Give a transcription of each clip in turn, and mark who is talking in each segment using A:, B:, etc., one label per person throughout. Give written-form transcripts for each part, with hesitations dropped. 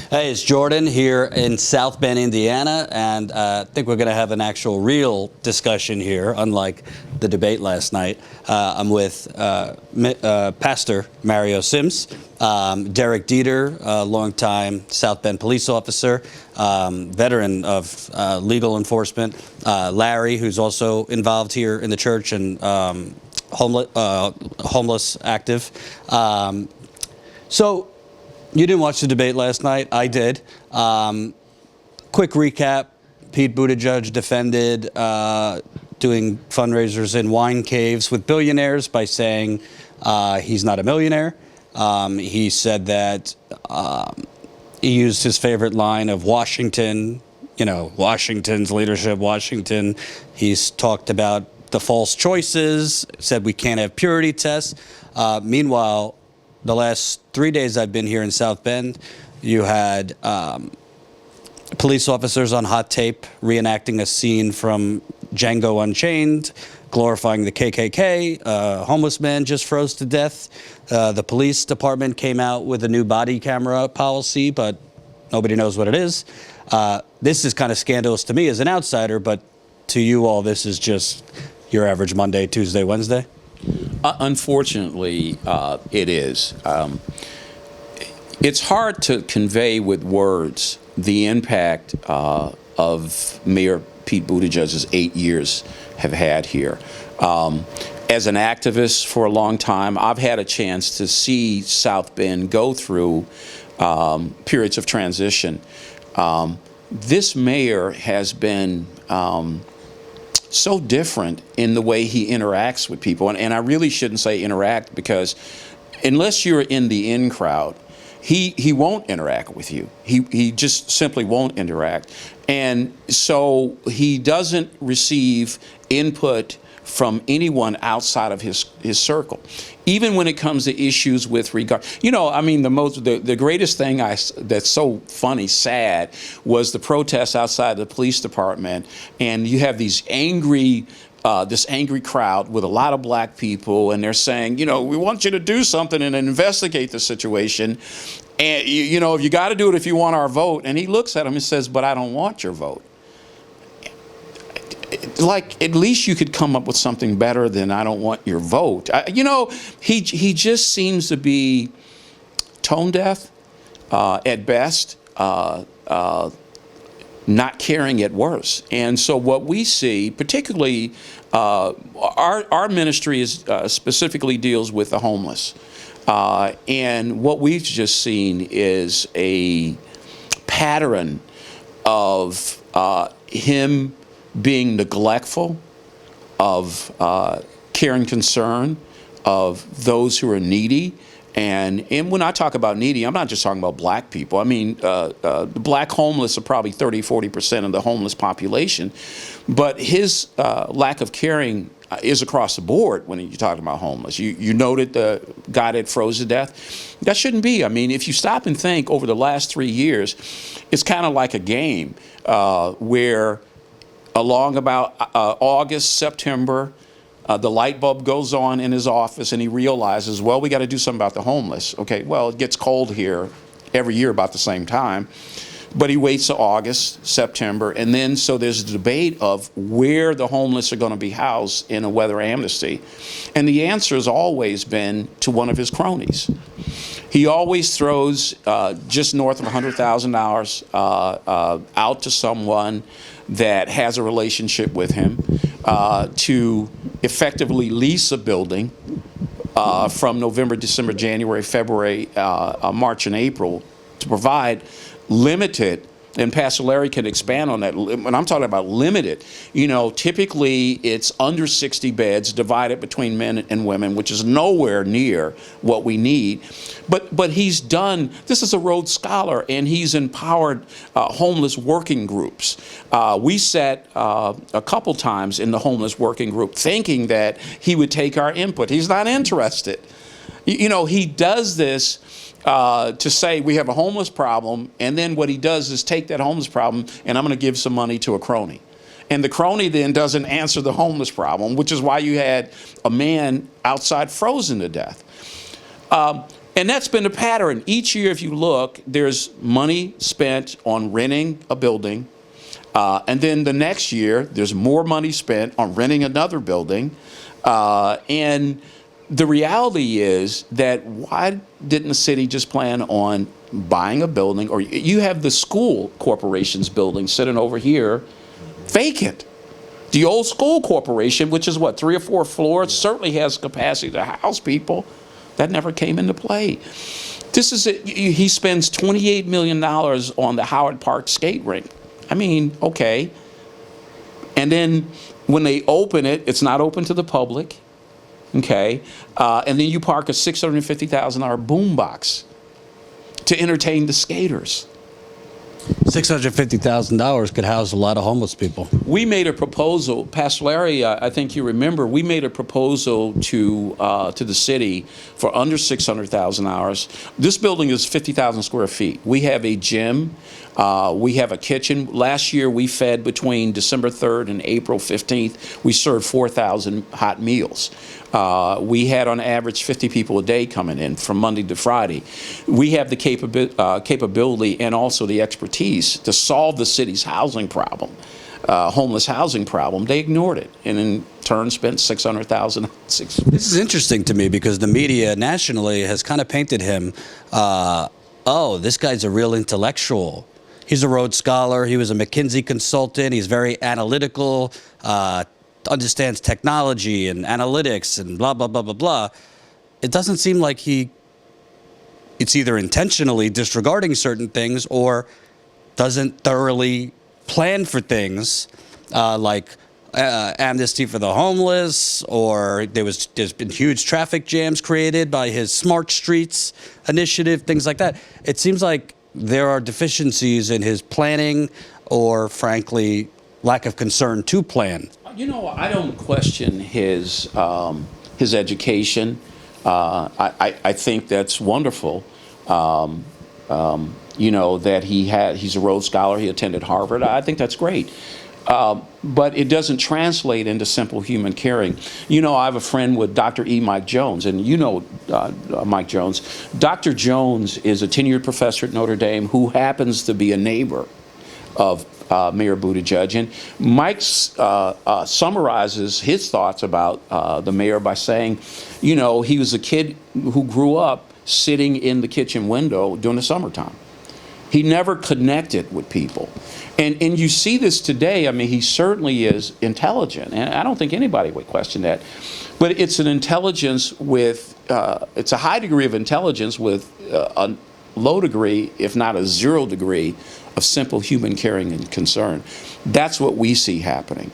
A: Hey, it's Jordan here in South Bend, Indiana, and I think we're going to have an actual real discussion here, unlike the debate last night. I'm with Pastor Mario Sims, Derek Dieter, a longtime South Bend police officer, veteran of legal enforcement, Larry, who's also involved here in the church and homeless active. So you didn't watch the debate last night. I did. Quick recap. Pete Buttigieg defended doing fundraisers in wine caves with billionaires by saying he's not a millionaire. He said that he used his favorite line of Washington, Washington's leadership, Washington. He's talked about the false choices, said we can't have purity tests. Meanwhile, the last 3 days I've been here in South Bend, you had police officers on hot tape reenacting a scene from Django Unchained, glorifying the KKK. A homeless man just froze to death. The police department came out with a new body camera policy, but nobody knows what it is. This is kind of scandalous to me as an outsider, but to you all, this is just your average Monday, Tuesday, Wednesday?
B: Unfortunately, it is. It's hard to convey with words the impact of Mayor Pete Buttigieg's 8 years have had here. As an activist for a long time, I've had a chance to see South Bend go through periods of transition. This mayor has been so different in the way he interacts with people. And I really shouldn't say interact, because unless you're in the in crowd, he won't interact with you. He just simply won't interact. And so he doesn't receive input from anyone outside of his circle. Even when it comes to issues with regard, the greatest thing that's so funny, sad, was the protests outside the police department, and you have these this angry crowd with a lot of black people, and they're saying, we want you to do something and investigate the situation, and if you got to do it if you want our vote. And he looks at him and says, but I don't want your vote. Like, at least you could come up with something better than I don't want your vote. He just seems to be tone deaf at best, not caring at worst. And so what we see, particularly our ministry is specifically deals with the homeless. And what we've just seen is a pattern of him being neglectful of care and concern of those who are needy. And when I talk about needy, I'm not just talking about black people. I mean, the black homeless are probably 30–40% of the homeless population. But his lack of caring is across the board when you're talking about homeless. You noted the guy that froze to death. That shouldn't be. I mean, if you stop and think over the last 3 years, it's kind of like a game where along about August, September, the light bulb goes on in his office and he realizes, well, we got to do something about the homeless. Okay, well, it gets cold here every year about the same time. But he waits to August, September, and then so there's a debate of where the homeless are going to be housed in a weather amnesty. And the answer has always been to one of his cronies. He always throws just north of $100,000 out to someone that has a relationship with him to effectively lease a building from November, December, January, February, March, and April to provide limited, and Pastor Larry can expand on that. When I'm talking about limited, typically it's under 60 beds divided between men and women, which is nowhere near what we need. But he's done, this is a Rhodes Scholar, and he's empowered homeless working groups. We sat a couple times in the homeless working group thinking that he would take our input. He's not interested. He does this to say we have a homeless problem, and then what he does is take that homeless problem and I'm going to give some money to a crony. And the crony then doesn't answer the homeless problem, which is why you had a man outside frozen to death. And that's been a pattern. Each year, if you look, there's money spent on renting a building. And then the next year, there's more money spent on renting another building. And the reality is that why didn't the city just plan on buying a building? Or you have the school corporation's building sitting over here vacant. The old school corporation, which is what, 3 or 4 floors, certainly has capacity to house people. That never came into play. This is it. He spends $28 million on the Howard Park skate rink. I mean, okay. And then when they open it, it's not open to the public. Okay. And then you park a $650,000 boombox to entertain the skaters.
A: $650,000 could house a lot of homeless people.
B: We made a proposal, Pastor Larry, I think you remember, we made a proposal to the city for under $600,000. This building is 50,000 square feet. We have a gym. We have a kitchen. Last year we fed between December 3rd and April 15th. We served 4,000 hot meals. We had on average 50 people a day coming in from Monday to Friday. We have the capability and also the expertise to solve the city's housing problem, homeless housing problem. They ignored it and in turn spent $600,000.
A: This is interesting to me because the media nationally has kind of painted him, oh, this guy's a real intellectual. He's a Rhodes Scholar. He was a McKinsey consultant. He's very analytical, understands technology and analytics and blah, blah, blah, blah, blah. It doesn't seem like it's either intentionally disregarding certain things or doesn't thoroughly plan for things like amnesty for the homeless, or there's been huge traffic jams created by his Smart Streets initiative, things like that. It seems like there are deficiencies in his planning or, frankly, lack of concern to plan.
B: You know, I don't question his education. I think that's wonderful. You know, that he's a Rhodes Scholar. He attended Harvard. I think that's great. But it doesn't translate into simple human caring. You know, I have a friend with Dr. E. Mike Jones, and you know Mike Jones. Dr. Jones is a tenured professor at Notre Dame who happens to be a neighbor of Mayor Buttigieg. And Mike summarizes his thoughts about the mayor by saying, you know, he was a kid who grew up sitting in the kitchen window during the summertime. He never connected with people. And you see this today. I mean, he certainly is intelligent, and I don't think anybody would question that. But it's an intelligence with, it's a high degree of intelligence with a low degree, if not a 0 degree, of simple human caring and concern. That's what we see happening.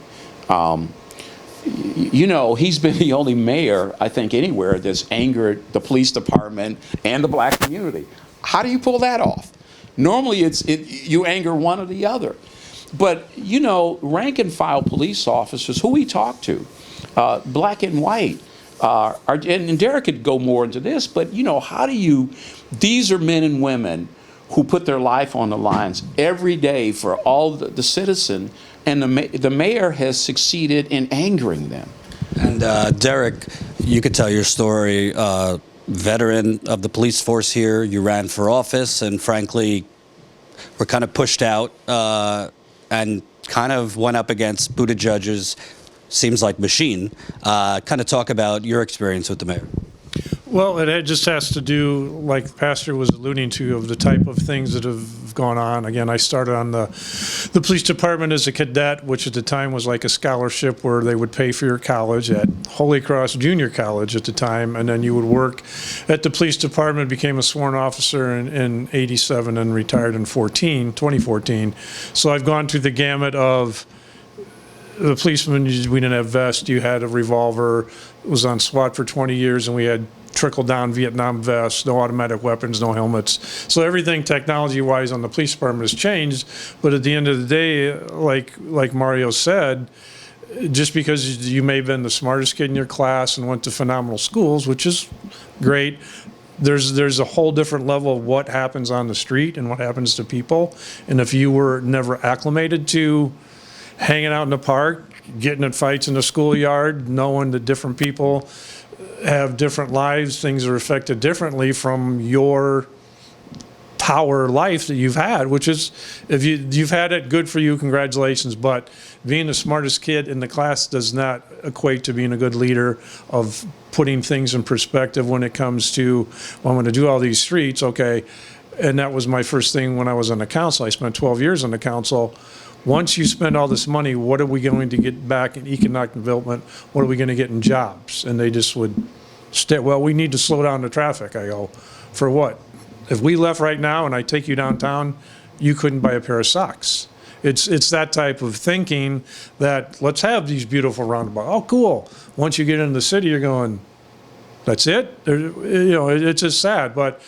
B: You know, he's been the only mayor, I think, anywhere that's angered the police department and the black community. How do you pull that off? Normally, you anger one or the other. But, you know, rank and file police officers, who we talk to, black and white, and Derek could go more into this, but, you know, these are men and women who put their life on the lines every day for all the citizen, and the mayor has succeeded in angering them.
A: And Derek, you could tell your story. Veteran of the police force here, you ran for office, and frankly, were kind of pushed out and kind of went up against Buttigieg's, seems like, machine. Kind of talk about your experience with the mayor.
C: Well, it just has to do, like the pastor was alluding to, of the type of things that have gone on. Again, I started on the police department as a cadet, which at the time was like a scholarship where they would pay for your college at Holy Cross Junior College at the time, and then you would work at the police department, became a sworn officer in '87 and retired in 2014. So I've gone through the gamut of the policeman. We didn't have vests. You had a revolver. Was on SWAT for 20 years, and we had trickle-down Vietnam vests, no automatic weapons, no helmets. So everything technology-wise on the police department has changed. But at the end of the day, like Mario said, just because you may have been the smartest kid in your class and went to phenomenal schools, which is great, there's a whole different level of what happens on the street and what happens to people. And if you were never acclimated to hanging out in the park, getting in fights in the schoolyard, knowing the different people, have different lives. Things are affected differently from your power life that you've had, which is, if you've had it, good for you, congratulations. But being the smartest kid in the class does not equate to being a good leader, of putting things in perspective when it comes to, well, I'm going to do all these streets, okay. And that was my first thing when I was on the council. I spent 12 years on the council. Once you spend all this money, what are we going to get back in economic development? What are we going to get in jobs? And they just would stay, well, we need to slow down the traffic. I go, for what? If we left right now and I take you downtown, you couldn't buy a pair of socks. It's that type of thinking that, let's have these beautiful roundabouts. Oh, cool. Once you get into the city, you're going, that's it? It's just sad. But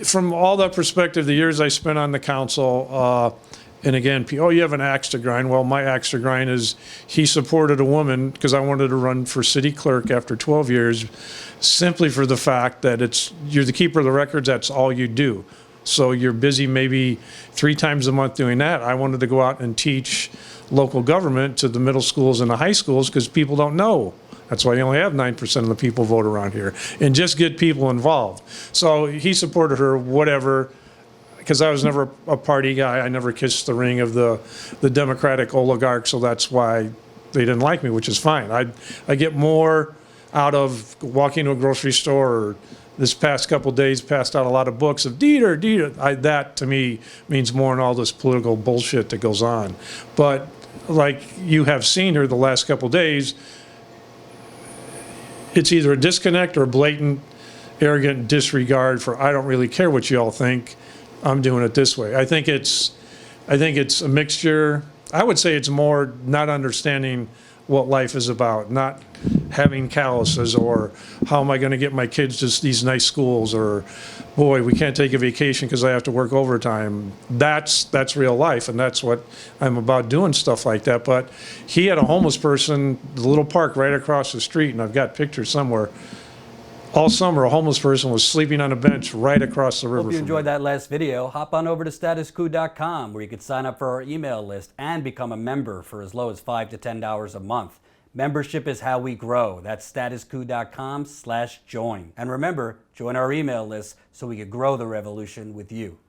C: from all that perspective, the years I spent on the council, and again, oh, you have an axe to grind. Well, my axe to grind is, he supported a woman because I wanted to run for city clerk after 12 years, simply for the fact that you're the keeper of the records, that's all you do. So you're busy maybe 3 times a month doing that. I wanted to go out and teach local government to the middle schools and the high schools because people don't know. That's why you only have 9% of the people vote around here. And just get people involved. So he supported her, whatever, because I was never a party guy. I never kissed the ring of the Democratic oligarch, so that's why they didn't like me, which is fine. I get more out of walking to a grocery store, or this past couple days passed out a lot of books of Dieter. That to me means more than all this political bullshit that goes on. But like you have seen her the last couple days, it's either a disconnect or a blatant, arrogant disregard for, I don't really care what you all think, I'm doing it this way. I think it's a mixture. I would say it's more not understanding what life is about, not having calluses, or how am I going to get my kids to these nice schools, or boy, we can't take a vacation because I have to work overtime. That's real life, and that's what I'm about, doing stuff like that. But he had a homeless person, the little park right across the street, and I've got pictures somewhere. All summer, a homeless person was sleeping on a bench right across the river.
D: Hope you enjoyed that last video. Hop on over to statuscoup.com, where you can sign up for our email list and become a member for as low as $5 to $10 a month. Membership is how we grow. That's statuscoup.com/join. And remember, join our email list so we can grow the revolution with you.